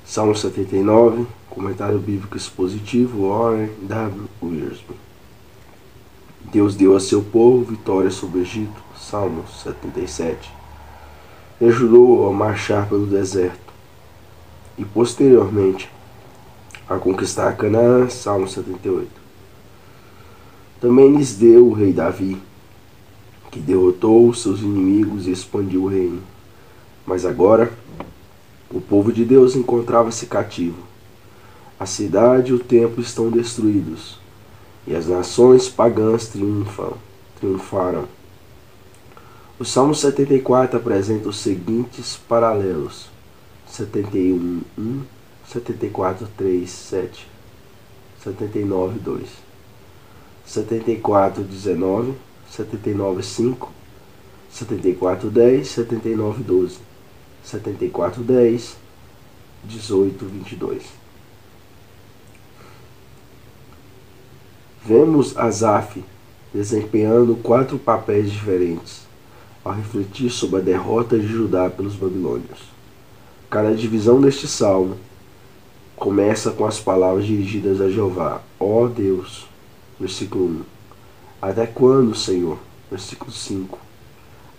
Salmo 79, comentário bíblico expositivo, Warren W. Wiersbe. Deus deu a seu povo vitória sobre o Egito, Salmo 77. E ajudou-o a marchar pelo deserto e posteriormente a conquistar Canaã, Salmo 78. Também lhes deu o rei Davi, que derrotou os seus inimigos e expandiu o reino. Mas agora o povo de Deus encontrava-se cativo. A cidade e o templo estão destruídos, e as nações pagãs triunfaram. O Salmo 74 apresenta os seguintes paralelos: 71:1, 74:3-7, 79:2, 74:19, 79:5, 74:10, 79:12, 74:10, 18:22. Vemos Asaf desempenhando 4 papéis diferentes ao refletir sobre a derrota de Judá pelos babilônios. Cada divisão deste salmo começa com as palavras dirigidas a Jeová: ó Deus, versículo 1. Até quando, Senhor? Versículo 5.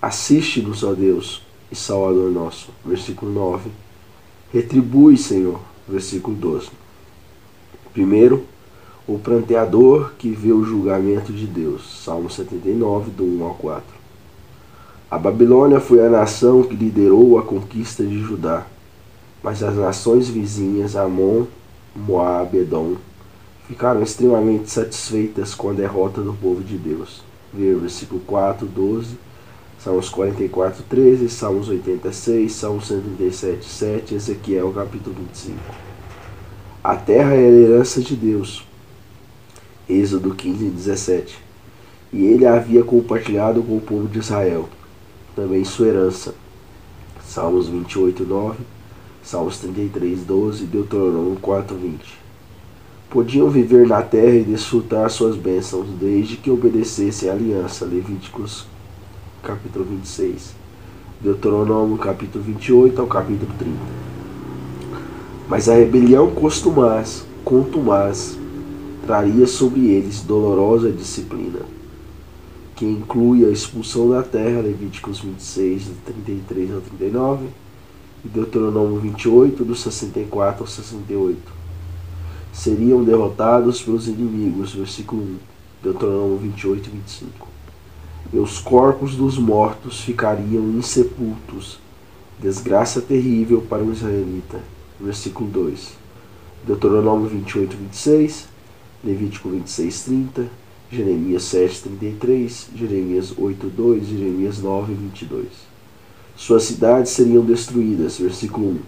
Assiste-nos, ó Deus e Salvador nosso. Versículo 9. Retribui, Senhor. Versículo 12. Primeiro, o pranteador que vê o julgamento de Deus. Salmo 79, do 1 ao 4. A Babilônia foi a nação que liderou a conquista de Judá, mas as nações vizinhas, Amon, Moabe e Edom, ficaram extremamente satisfeitas com a derrota do povo de Deus. Ver versículo 4, 12, Salmos 44, 13, Salmos 86, Salmos 137, 7, Ezequiel capítulo 25. A terra é a herança de Deus. Êxodo 15, 17. E ele a havia compartilhado com o povo de Israel, também sua herança. Salmos 28, 9, Salmos 33, 12, Deuteronômio 4, 20. Podiam viver na terra e desfrutar suas bênçãos, desde que obedecessem à aliança. Levíticos capítulo 26, Deuteronômio capítulo 28 ao capítulo 30. Mas a rebelião contumaz traria sobre eles dolorosa disciplina, que inclui a expulsão da terra, Levíticos 26, do 33 ao 39, e Deuteronômio 28, do 64 ao 68. Seriam derrotados pelos inimigos, versículo 1, Deuteronômio 28 e 25. E os corpos dos mortos ficariam insepultos, desgraça terrível para o israelita, versículo 2, Deuteronômio 28, 26, Levítico 26, 30, Jeremias 7, 33, Jeremias 8, 2, Jeremias 9, 22. Suas cidades seriam destruídas, versículo 1,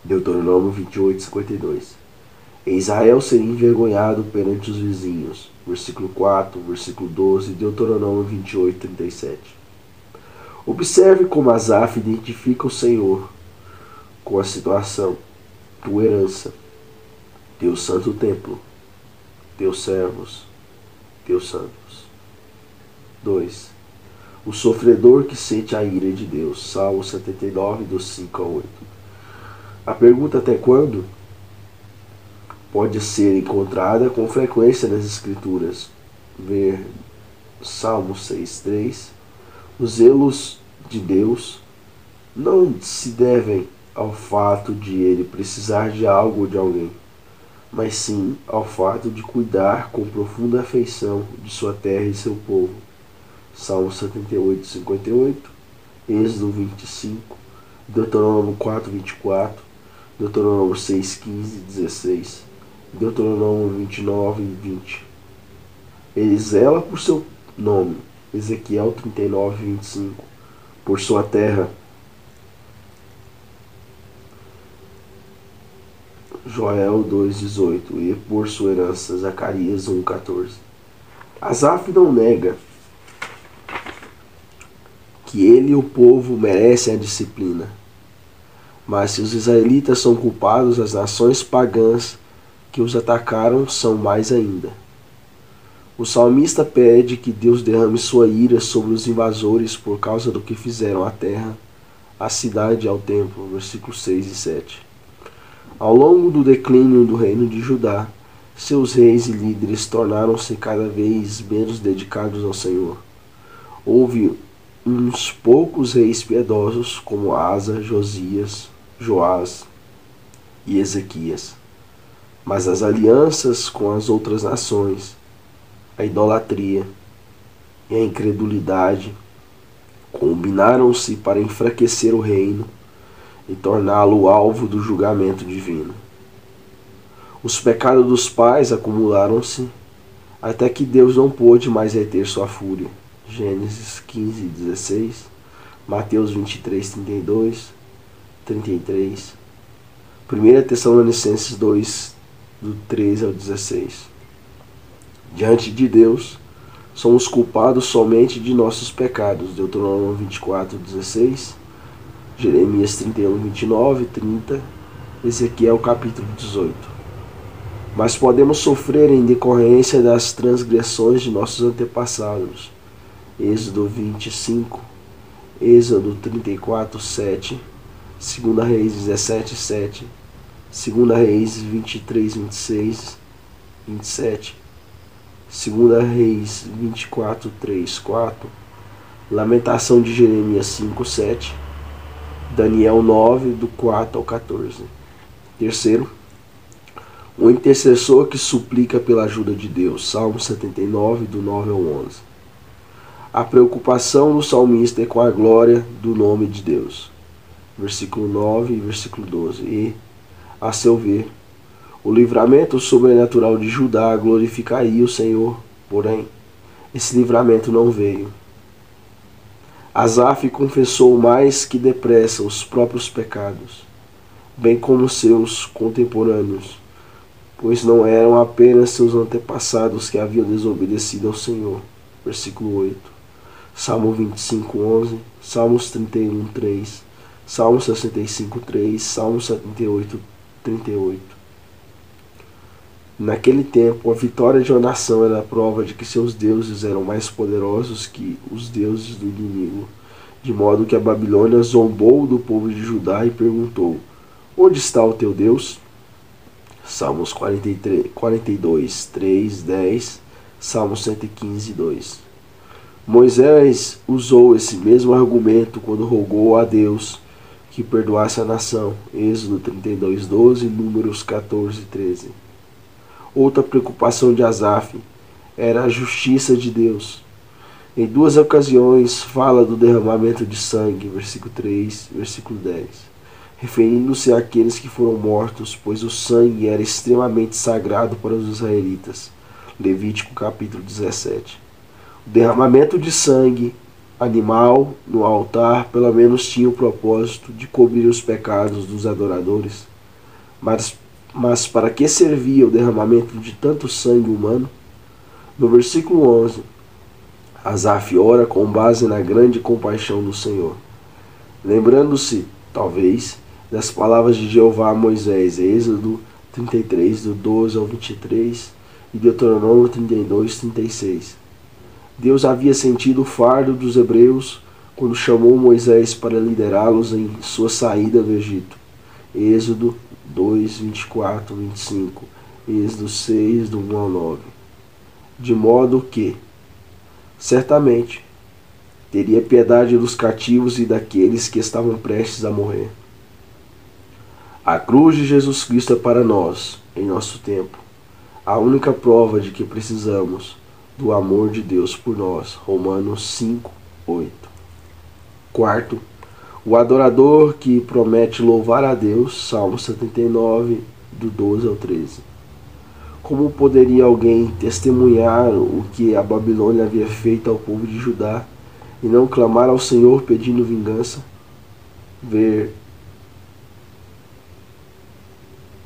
Deuteronômio 28, 52. E Israel seria envergonhado perante os vizinhos, versículo 4, versículo 12, Deuteronômio 28, 37. Observe como Asaf identifica o Senhor com a situação: tua herança, teu santo templo, teus servos, teus santos. 2. O sofredor que sente a ira de Deus. Salmo 79, dos 5 a 8. A pergunta até quando pode ser encontrada com frequência nas Escrituras. Ver Salmo 6:3. Os zelos de Deus não se devem ao fato de ele precisar de algo ou de alguém, mas sim ao fato de cuidar com profunda afeição de sua terra e seu povo. Salmo 78, 58, Êxodo 25, Deuteronômio 4, 24, Deuteronômio 6, 15 e 16, Deuteronômio 29 e 20. Ele zela por seu nome, Ezequiel 39, 25, por sua terra, Joel 2,18, e por sua herança, Zacarias 1,14. Asaf não nega que ele e o povo merecem a disciplina, mas se os israelitas são culpados, as nações pagãs que os atacaram são mais ainda. O salmista pede que Deus derrame sua ira sobre os invasores por causa do que fizeram à terra, à cidade e ao templo, versículos 6 e 7. Ao longo do declínio do reino de Judá, seus reis e líderes tornaram-se cada vez menos dedicados ao Senhor. Houve uns poucos reis piedosos, como Asa, Josias, Joás e Ezequias. Mas as alianças com as outras nações, a idolatria e a incredulidade combinaram-se para enfraquecer o reino e torná-lo alvo do julgamento divino. Os pecados dos pais acumularam-se até que Deus não pôde mais reter sua fúria. Gênesis 15, 16, Mateus 23, 32, 33, 1 Tessalonicenses 2, do 13 ao 16. Diante de Deus, somos culpados somente de nossos pecados. Deuteronômio 24, 16, Jeremias 31, 29, 30, Ezequiel capítulo 18. Mas podemos sofrer em decorrência das transgressões de nossos antepassados. Êxodo 25, Êxodo 34, 7, 2 Reis 17, 7, 2 Reis 23, 26, 27, 2 Reis 24, 3, 4, Lamentação de Jeremias 5, 7, Daniel 9, do 4 ao 14. Terceiro, o intercessor que suplica pela ajuda de Deus. Salmo 79, do 9 ao 11. A preocupação do salmista é com a glória do nome de Deus. Versículo 9 e versículo 12. E, a seu ver, o livramento sobrenatural de Judá glorificaria o Senhor, porém, esse livramento não veio. Asaf confessou mais que depressa os próprios pecados, bem como seus contemporâneos, pois não eram apenas seus antepassados que haviam desobedecido ao Senhor. Versículo 8. Salmo 25, 11, Salmos 31, 3, Salmo 65, 3, Salmo 78, 38. Naquele tempo, a vitória de uma nação era a prova de que seus deuses eram mais poderosos que os deuses do inimigo, de modo que a Babilônia zombou do povo de Judá e perguntou: onde está o teu Deus? Salmos 42, 3, 10, Salmos 115, 2. Moisés usou esse mesmo argumento quando rogou a Deus que perdoasse a nação. Êxodo 32, 12, Números 14, 13. Outra preocupação de Asaf era a justiça de Deus. Em duas ocasiões fala do derramamento de sangue, versículo 3, versículo 10, referindo-se àqueles que foram mortos, pois o sangue era extremamente sagrado para os israelitas. Levítico capítulo 17. O derramamento de sangue animal no altar pelo menos tinha o propósito de cobrir os pecados dos adoradores. Mas para que servia o derramamento de tanto sangue humano? No versículo 11, Asaf ora com base na grande compaixão do Senhor, lembrando-se, talvez, das palavras de Jeová a Moisés, Êxodo 33, do 12 ao 23, e Deuteronômio 32, 36. Deus havia sentido o fardo dos hebreus quando chamou Moisés para liderá-los em sua saída do Egito. Êxodo 2, 24, 25, Êxodo 6, do 1 ao 9. De modo que, certamente, teria piedade dos cativos e daqueles que estavam prestes a morrer. A cruz de Jesus Cristo é para nós, em nosso tempo, a única prova de que precisamos do amor de Deus por nós. Romanos 5, 8. Quarto, o adorador que promete louvar a Deus. Salmo 79, do 12 ao 13. Como poderia alguém testemunhar o que a Babilônia havia feito ao povo de Judá e não clamar ao Senhor pedindo vingança?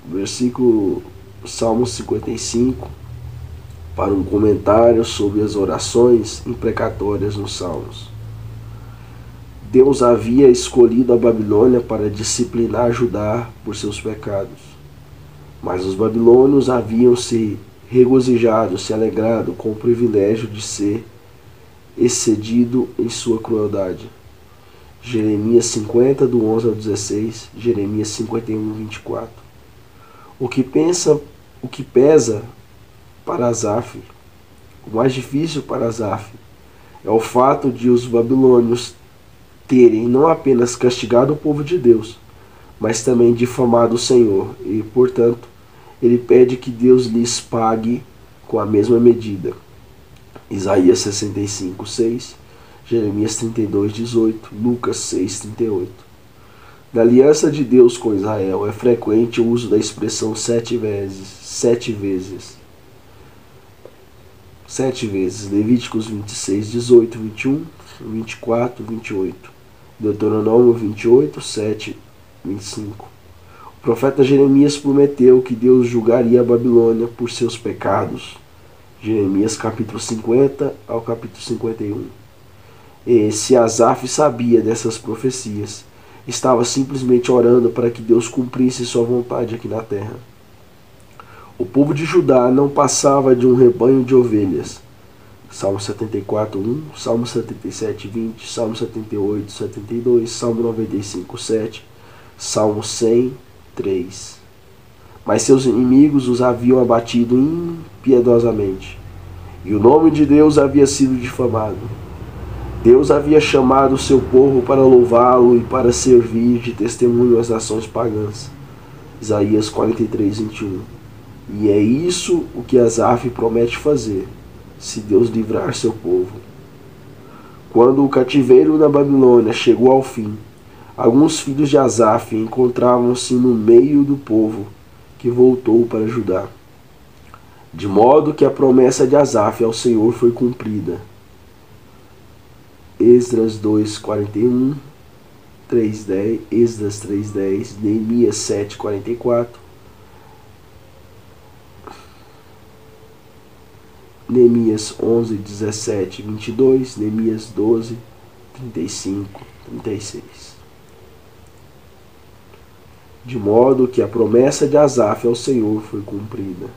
Versículo Salmo 55, para um comentário sobre as orações imprecatórias nos Salmos. Deus havia escolhido a Babilônia para disciplinar Judá por seus pecados. Mas os babilônios haviam se regozijado, se alegrado com o privilégio de ser excedido em sua crueldade. Jeremias 50, do 11 ao 16, Jeremias 51, 24. O que pesa para Asaf, o mais difícil para Asaf, é o fato de os babilônios terem não apenas castigado o povo de Deus, mas também difamado o Senhor, e, portanto, ele pede que Deus lhes pague com a mesma medida. Isaías 65, 6, Jeremias 32, 18, Lucas 6, 38. Na aliança de Deus com Israel é frequente o uso da expressão 7 vezes. 7 vezes. Levíticos 26, 18, 21, 24, 28. Deuteronômio 28, 7, 25. O profeta Jeremias prometeu que Deus julgaria a Babilônia por seus pecados. Jeremias capítulo 50 ao capítulo 51. E se Asaf sabia dessas profecias, estava simplesmente orando para que Deus cumprisse sua vontade aqui na terra. O povo de Judá não passava de um rebanho de ovelhas. Salmo 74, 1, Salmo 77, 20, Salmo 78, 72, Salmo 95, 7, Salmo 100, 3. Mas seus inimigos os haviam abatido impiedosamente, e o nome de Deus havia sido difamado. Deus havia chamado o seu povo para louvá-lo e para servir de testemunho às nações pagãs. Isaías 43, 21. E é isso o que Asaf promete fazer, se Deus livrar seu povo. Quando o cativeiro na Babilônia chegou ao fim, alguns filhos de Asaf encontravam-se no meio do povo que voltou para Judá, de modo que a promessa de Asaf ao Senhor foi cumprida. Esdras 2:41, 3:10, Esdras 3:10, Neemias 7:44, Neemias 11:17, 22, Neemias 12:35, 36. De modo que a promessa de Asaf ao Senhor foi cumprida.